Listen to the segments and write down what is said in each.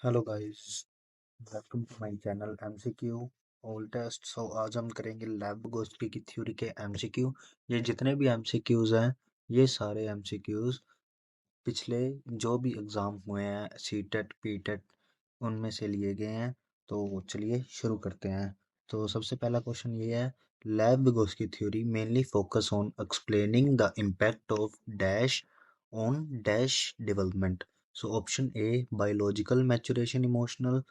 Hello guys, welcome to my channel MCQ all test. आज हम करेंगे लैबोगोस्की की थ्योरी के एमसीक्यू। ये जितने भी एमसीक्यूज हैं, ये सारे एमसीक्यूज पिछले जो भी एग्ज़ाम हुए हैं, सीटेट पीटेट, उनमें से लिए गए हैं। तो चलिए शुरू करते हैं। तो सबसे पहला क्वेश्चन ये है, लैबोगोस्की theory mainly focus on explaining the impact of dash on dash development. So option A biological maturation emotional,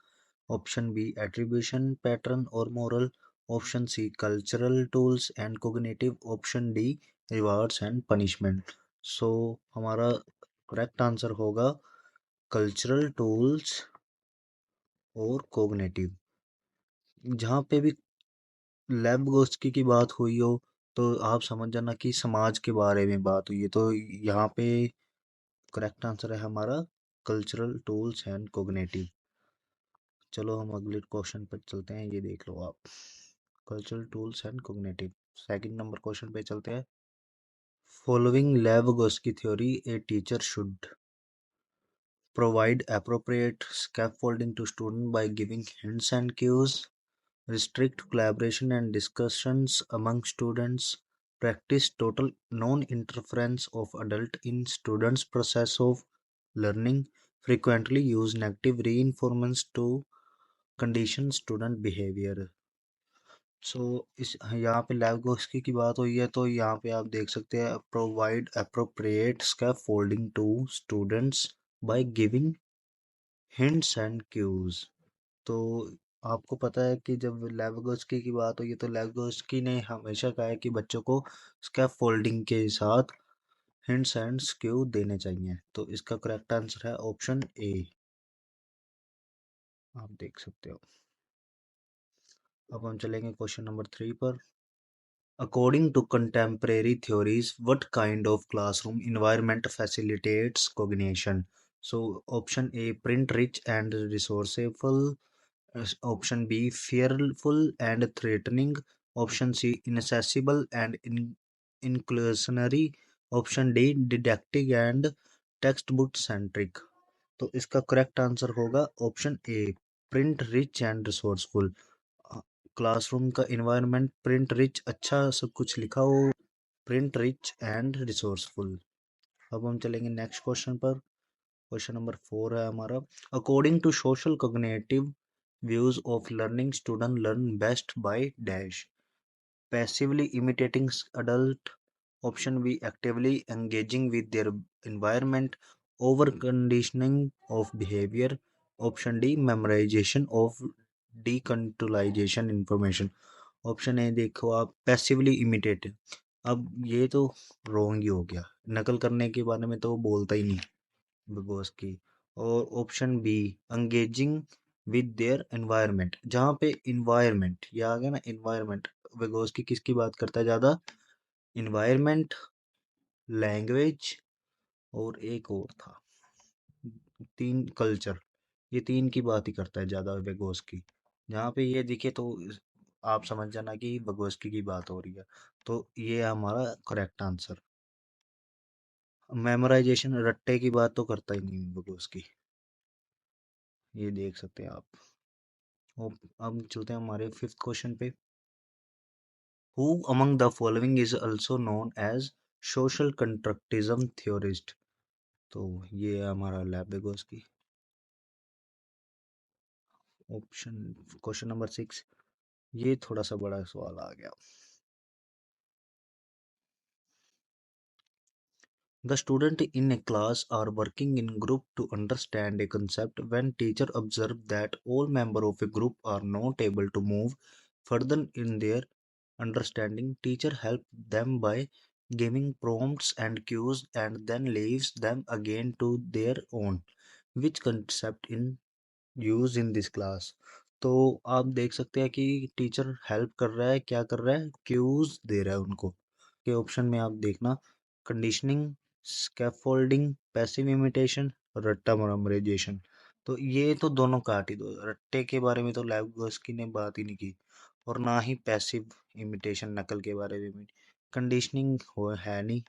option B attribution pattern और moral, option C cultural tools and cognitive, option D rewards and punishment. So हमारा correct answer होगा cultural tools और cognitive. जहाँ पे भी लैबोगोस्की की बात हुई हो, तो आप समझ जाना कि समाज के बारे में बात हुई है। तो यहाँ पे करेक्ट आंसर है हमारा कल्चरल टूल्स एंड कोग्निटिव। चलो हम अगले क्वेश्चन पर चलते हैं, ये देख लो आप। Cultural tools and cognitive, second number question पे चलते हैं। Following Levagosky theory, a teacher should provide appropriate scaffolding to students by giving hints and cues, restrict collaboration and discussions among students, practice total non-interference of adult in students' process of learning, frequently use negative reinforcements to condition student behavior। सो इस यहाँ पे लैबोगोस्की की बात हुई है, तो यहाँ पे आप देख सकते हैं provide appropriate scaffolding to students by giving hints and cues. तो आपको पता है कि जब लैबोगोस्की की बात हुई है, तो लैबोगोस्की ने हमेशा कहा है कि बच्चों को स्कैफोल्डिंग के साथ हिंट्स एंड क्यू देने चाहिए। तो इसका करेक्ट आंसर है ऑप्शन ए, आप देख सकते हो। अब हम चलेंगे क्वेश्चन नंबर 3 पर। According to contemporary theories, what kind of classroom environment facilitates cognition? So, option A, print rich and resourceful. Option B, fearful and threatening. Option C, inaccessible and inclusionary. Option D, didactic and textbook centric। तो इसका correct answer होगा option A, print rich and resourceful. Classroom का environment print rich, अच्छा सब कुछ लिखा हो, print rich and resourceful. अब हम चलेंगे नेक्स्ट क्वेश्चन पर। क्वेश्चन नंबर 4 है हमारा। According to social cognitive views of learning, student learn best by dash, passively imitating adult, option B actively engaging with their environment, over conditioning of behavior, option D memorization of decontextualization information। Option A देखो आप, passively imitate. अब ये तो wrong ही हो गया, नकल करने के बारे में तो वो बोलता ही नहीं बिग की। और option B engaging with their environment, जहाँ पे इन्वायरमेंट ये आ गया ना, इन्वायरमेंट की किसकी बात करता है ज्यादा, इन्वायरमेंट, लैंग्वेज, और एक और था, तीन कल्चर, ये तीन की बात ही करता है ज्यादा की। जहाँ पे ये दिखे तो आप समझ जाना कि की बात हो रही है। तो ये है हमारा करेक्ट आंसर। मेमोराइजेशन रट्टे की बात तो करता ही नहीं की, ये देख सकते हैं आप। अब चलते हैं हमारे फिफ्थ क्वेश्चन पे। Who among the following is also known as social constructivism theorist? तो ये है हमारा लैबेगोस की। ऑप्शन, क्वेश्चन नंबर 6, ये थोड़ा सा बड़ा सवाल आ गया। The student in a class are working in group to understand a concept. When teacher observe that all member of a group are not able to move further in their understanding, teacher help them by giving prompts and cues and then leaves them again to their own, which concept in use in this class। तो आप देख सकते हैं कि teacher help कर रहा है, क्या कर रहा है, क्यूज दे रहा है उनको। के ऑप्शन में आप देखना, कंडीशनिंग, स्कैफोल्डिंग, पैसिव इमिटेशन, रट्टा मेमोराइजेशन। तो ये तो दोनों काट ही दो, रट्टे के बारे में तो लैबोगोस्की ने बात ही नहीं की, और ना ही पैसिव इमिटेशन नकल के बारे में। कंडीशनिंग हो है नहीं,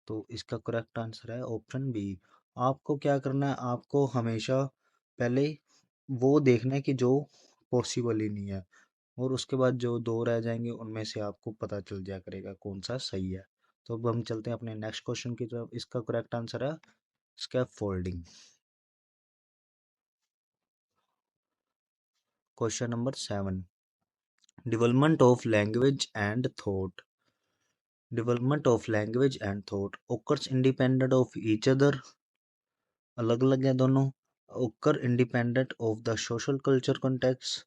तो इसका करेक्ट आंसर है ऑप्शन बी। आपको क्या करना है, आपको हमेशा पहले वो देखना है कि जो पॉसिबल ही नहीं है, और उसके बाद जो 2 रह जाएँगे उनमें से आपको पता चल जाया करेगा कौन-सा सही है। तो अब हम चलते हैं अपने नेक्स्ट क्वेश्चन की तरफ। इसका करेक्ट आंसर है scaffolding. Question number 7, development of language and thought. Development of language and thought occurs independent of each other, अलग अलग है दोनों, occur independent of the social culture context,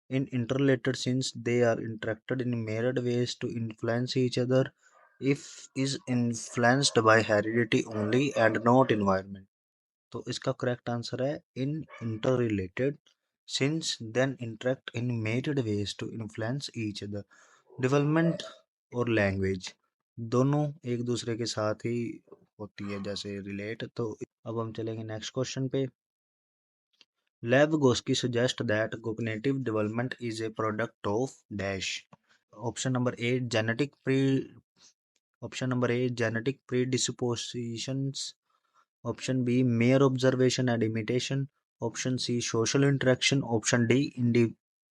in interrelated since they are interacted in myriad ways to influence each other, if is influenced by heredity only and not environment। तो इसका correct answer है इन interrelated since then interact in myriad ways to influence each other। Development और language दोनों एक दूसरे के साथ ही होती है जैसे रिलेट। तो अब हम चलेंगे नेक्स्ट क्वेश्चन पे। Lev suggest that cognitive development is a product of dash। Option number A genetic pre option number A genetic predispositions, option B mere observation and imitation, option C social interaction, option D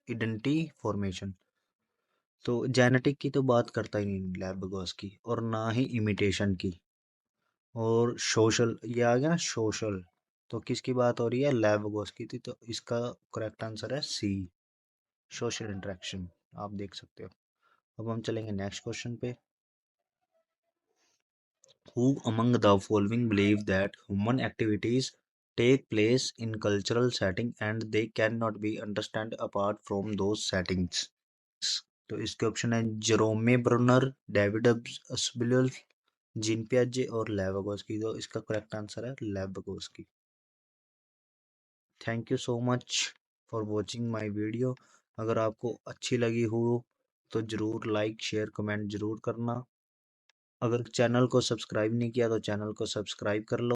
identity formation. तो genetic की तो बात करता ही नहीं lab की, और ना ही imitation की, और सोशल ये आ गया ना सोशल, तो किसकी बात हो रही है लैब की थी। तो इसका करेक्ट आंसर है सी, सोशल इंटरेक्शन। आप देख सकते हो। अब हम चलेंगे नेक्स्ट क्वेश्चन पे। Who among the following believe that human activities take place in cultural setting and they cannot be understood apart from those settings? तो इसके ऑप्शन है Jerome Bruner, David Ausubel, Jean पियाजे और लेविगोस्की। तो इसका correct answer है Vygotsky. Thank you so much for watching my video. अगर आपको अच्छी लगी हो तो ज़रूर लाइक शेयर कमेंट ज़रूर करना। अगर चैनल को सब्सक्राइब नहीं किया तो चैनल को सब्सक्राइब कर लो।